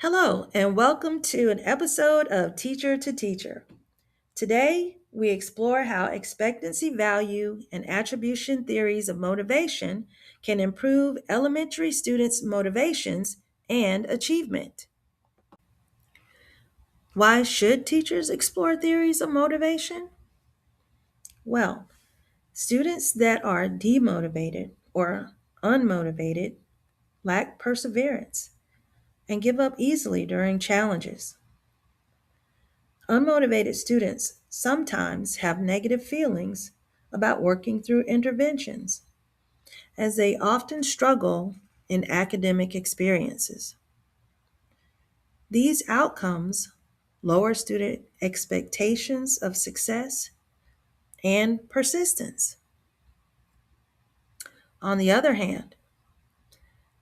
Hello, and welcome to an episode of Teacher to Teacher. Today, we explore how expectancy value and attribution theories of motivation can improve elementary students' motivations and achievement. Why should teachers explore theories of motivation? Well, students that are demotivated or unmotivated lack perseverance and give up easily during challenges. Unmotivated students sometimes have negative feelings about working through interventions, as they often struggle in academic experiences. These outcomes lower student expectations of success and persistence. On the other hand,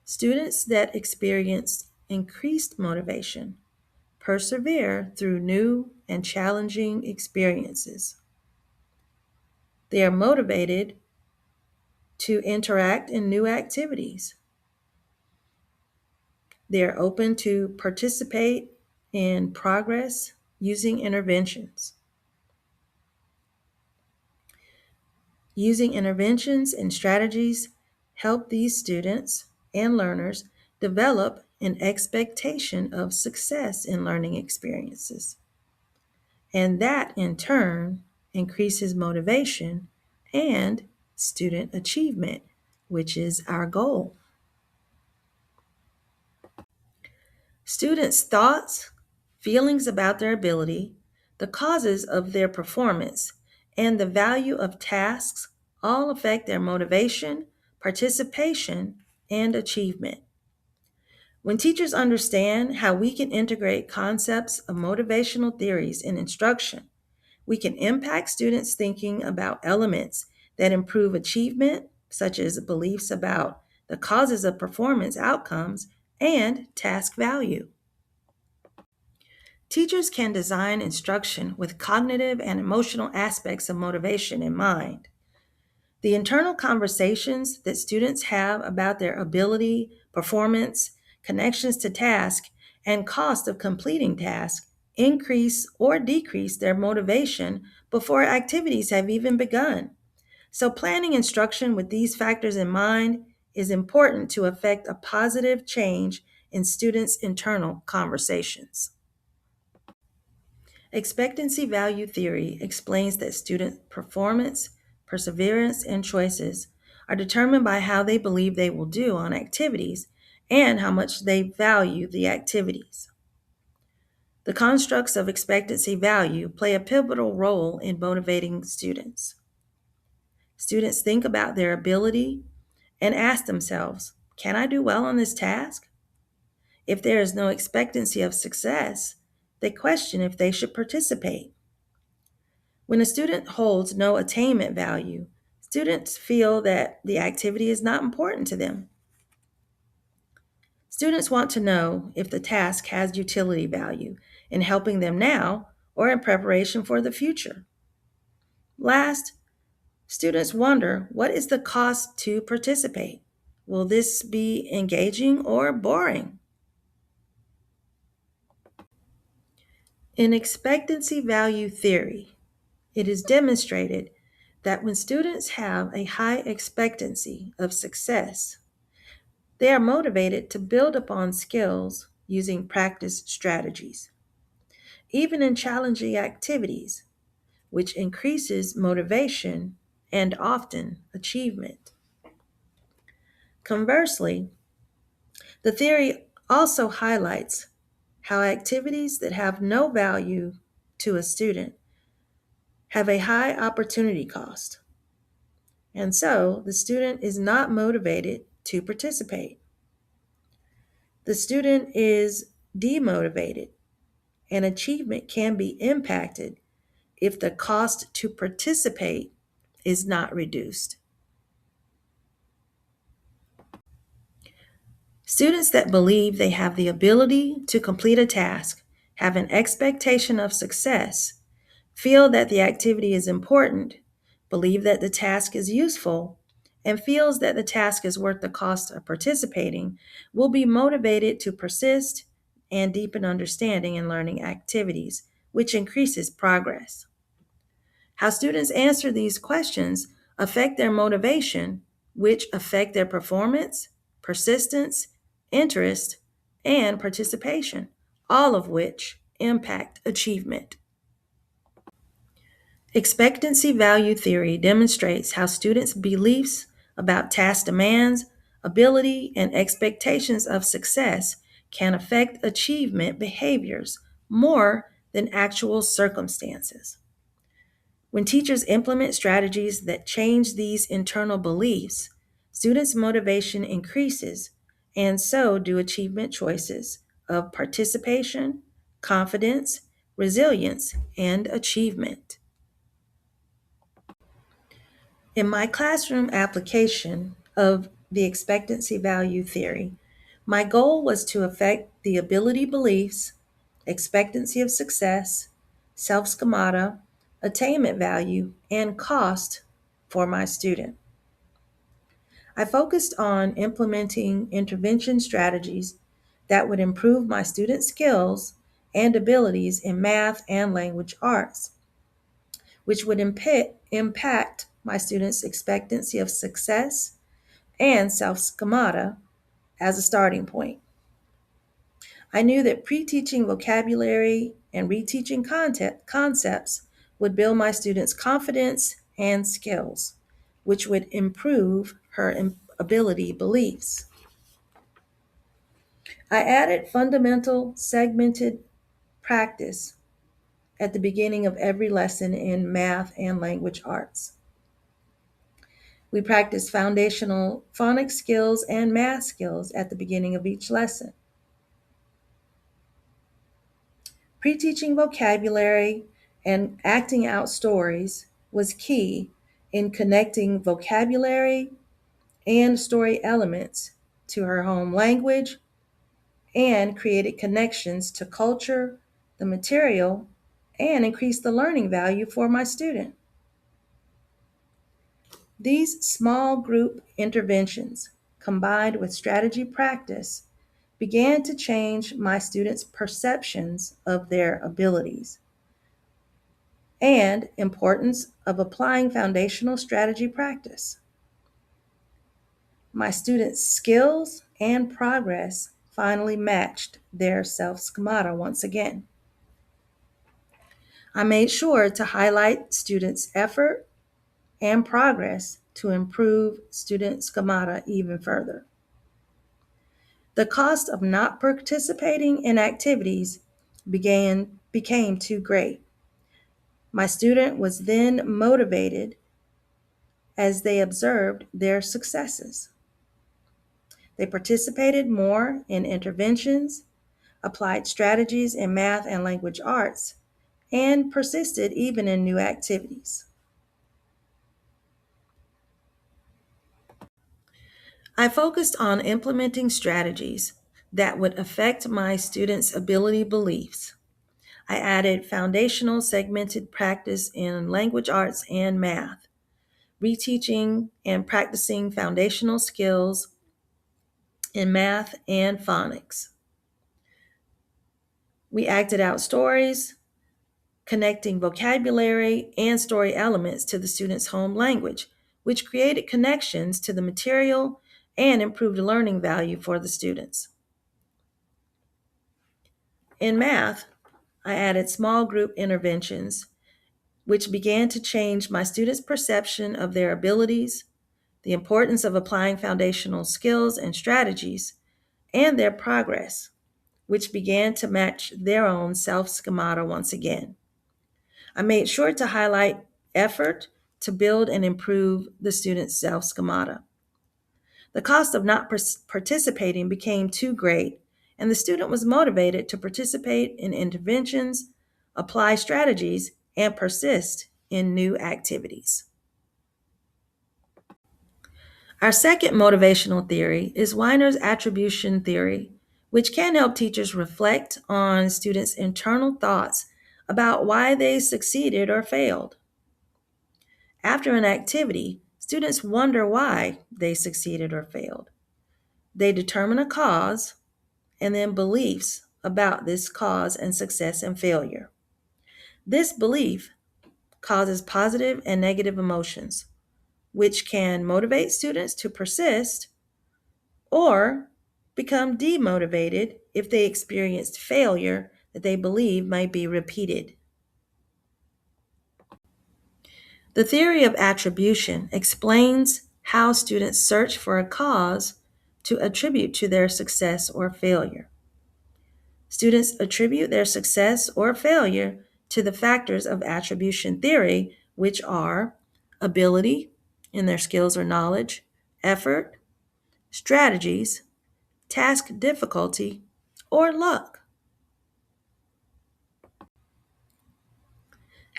students that experience increased motivation persevere through new and challenging experiences. They are motivated to interact in new activities. They're open to participate in progress using interventions. Using interventions and strategies help these students and learners develop an expectation of success in learning experiences. And that in turn increases motivation and student achievement, which is our goal. Students' thoughts, feelings about their ability, the causes of their performance, and the value of tasks all affect their motivation, participation, and achievement. When teachers understand how we can integrate concepts of motivational theories in instruction, we can impact students' thinking about elements that improve achievement, such as beliefs about the causes of performance outcomes and task value. Teachers can design instruction with cognitive and emotional aspects of motivation in mind. The internal conversations that students have about their ability, performance, connections to task, and cost of completing tasks increase or decrease their motivation before activities have even begun. So, planning instruction with these factors in mind is important to effect a positive change in students' internal conversations. Expectancy value theory explains that student performance, perseverance, and choices are determined by how they believe they will do on activities and how much they value the activities. The constructs of expectancy value play a pivotal role in motivating students. Students think about their ability and ask themselves, can I do well on this task? If there is no expectancy of success, they question if they should participate. When a student holds no attainment value, students feel that the activity is not important to them. Students want to know if the task has utility value in helping them now or in preparation for the future. Last, students wonder, what is the cost to participate? Will this be engaging or boring? In expectancy value theory, it is demonstrated that when students have a high expectancy of success, they are motivated to build upon skills using practice strategies, even in challenging activities, which increases motivation and often achievement. Conversely, the theory also highlights how activities that have no value to a student have a high opportunity cost, and so the student is not motivated to participate. The student is demotivated, and achievement can be impacted if the cost to participate is not reduced. Students that believe they have the ability to complete a task, have an expectation of success, feel that the activity is important, believe that the task is useful, and feels that the task is worth the cost of participating will be motivated to persist and deepen understanding in learning activities, which increases progress. How students answer these questions affect their motivation, which affect their performance, persistence, interest, and participation, all of which impact achievement. Expectancy value theory demonstrates how students' beliefs about task demands, ability, and expectations of success can affect achievement behaviors more than actual circumstances. When teachers implement strategies that change these internal beliefs, students' motivation increases, and so do achievement choices of participation, confidence, resilience, and achievement. In my classroom application of the expectancy value theory, my goal was to affect the ability beliefs, expectancy of success, self schemata, attainment value, and cost for my student. I focused on implementing intervention strategies that would improve my student skills and abilities in math and language arts, which would impact my students' expectancy of success and self schemata as a starting point. I knew that pre teaching vocabulary and reteaching concepts would build my students' confidence and skills, which would improve her ability beliefs. I added fundamental segmented practice at the beginning of every lesson in math and language arts. We practice foundational phonics skills and math skills at the beginning of each lesson. Pre-teaching vocabulary and acting out stories was key in connecting vocabulary and story elements to her home language and created connections to culture, the material, and increased the learning value for my student. These small group interventions, combined with strategy practice, began to change my students' perceptions of their abilities and importance of applying foundational strategy practice. My students' skills and progress finally matched their self schemata once again. I made sure to highlight students' effort and progress to improve student schemata even further. The cost of not participating in activities became too great. My student was then motivated as they observed their successes. They participated more in interventions, applied strategies in math and language arts, and persisted even in new activities. I focused on implementing strategies that would affect my students' ability beliefs. I added foundational segmented practice in language arts and math, reteaching and practicing foundational skills in math and phonics. We acted out stories, connecting vocabulary and story elements to the student's home language, which created connections to the material and improved learning value for the students. In math, I added small group interventions, which began to change my students' perception of their abilities, the importance of applying foundational skills and strategies, and their progress, which began to match their own self schemata once again. I made sure to highlight effort to build and improve the student's self schemata. The cost of not participating became too great, and the student was motivated to participate in interventions, apply strategies, and persist in new activities. Our second motivational theory is Weiner's attribution theory, which can help teachers reflect on students' internal thoughts about why they succeeded or failed. After an activity, students wonder why they succeeded or failed. They determine a cause and then beliefs about this cause and success and failure. This belief causes positive and negative emotions, which can motivate students to persist or become demotivated if they experienced failure that they believe might be repeated. The theory of attribution explains how students search for a cause to attribute to their success or failure. Students attribute their success or failure to the factors of attribution theory, which are ability in their skills or knowledge, effort, strategies, task difficulty, or luck.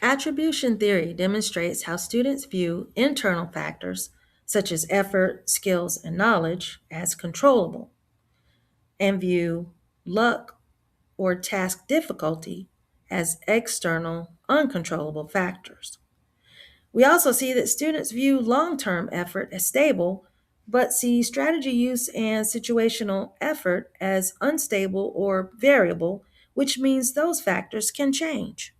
Attribution theory demonstrates how students view internal factors such as effort, skills, and knowledge as controllable and view luck or task difficulty as external, uncontrollable factors. We also see that students view long term effort as stable, but see strategy use and situational effort as unstable or variable, which means those factors can change.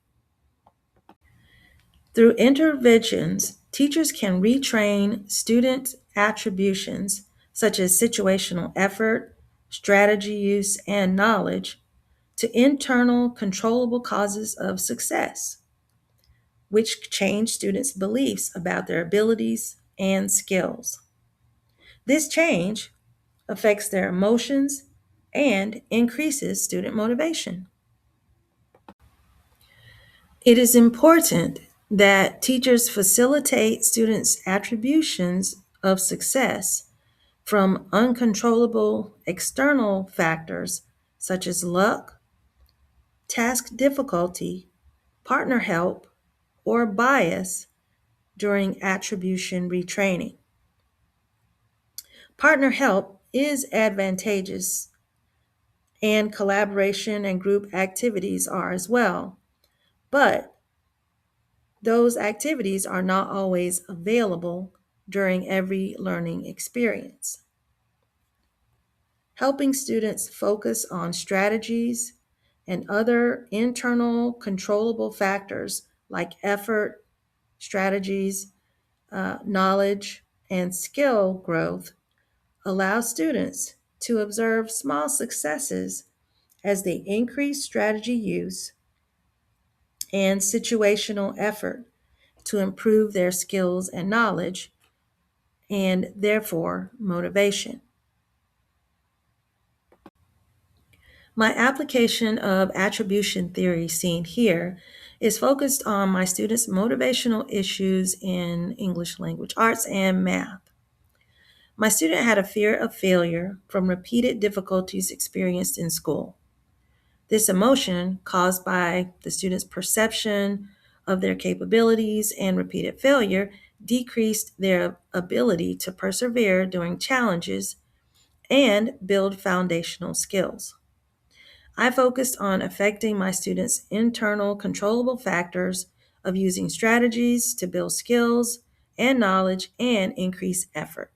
Through interventions, teachers can retrain student attributions such as situational effort, strategy use, and knowledge to internal controllable causes of success, which change students' beliefs about their abilities and skills. This change affects their emotions and increases student motivation. It is important that teachers facilitate students' attributions of success from uncontrollable external factors such as luck, task difficulty, partner help, or bias during attribution retraining. Partner help is advantageous, and collaboration and group activities are as well, but those activities are not always available during every learning experience. Helping students focus on strategies and other internal controllable factors like effort, strategies, knowledge, and skill growth allows students to observe small successes as they increase strategy use and situational effort to improve their skills and knowledge, and therefore motivation. My application of attribution theory seen here is focused on my students' motivational issues in English language arts and math. My student had a fear of failure from repeated difficulties experienced in school. This emotion, caused by the student's perception of their capabilities and repeated failure, decreased their ability to persevere during challenges and build foundational skills. I focused on affecting my students' internal controllable factors of using strategies to build skills and knowledge and increase effort.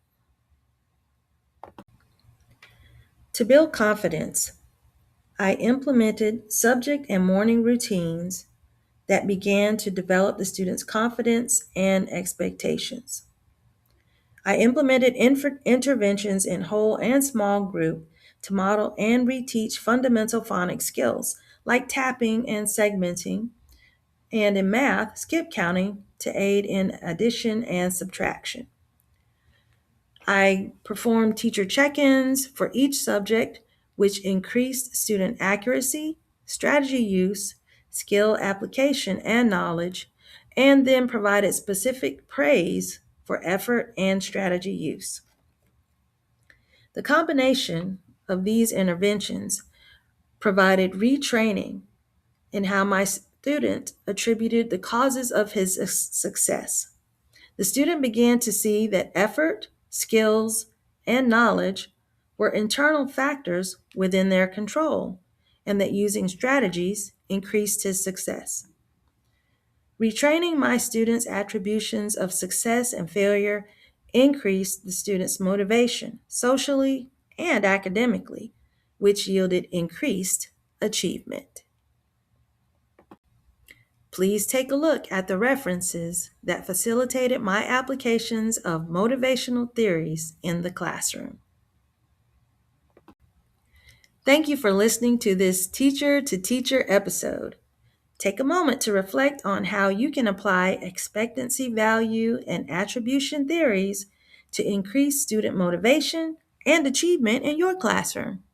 To build confidence, I implemented subject and morning routines that began to develop the students' confidence and expectations. I implemented interventions in whole and small group to model and reteach fundamental phonics skills like tapping and segmenting, and in math, skip counting to aid in addition and subtraction. I performed teacher check ins for each subject, which increased student accuracy, strategy use, skill application, and knowledge, and then provided specific praise for effort and strategy use. The combination of these interventions provided retraining in how my student attributed the causes of his success. The student began to see that effort, skills, and knowledge were internal factors within their control, and that using strategies increased his success. Retraining my students' attributions of success and failure increased the students' motivation socially and academically, which yielded increased achievement. Please take a look at the references that facilitated my applications of motivational theories in the classroom. Thank you for listening to this Teacher to Teacher episode. Take a moment to reflect on how you can apply expectancy value and attribution theories to increase student motivation and achievement in your classroom.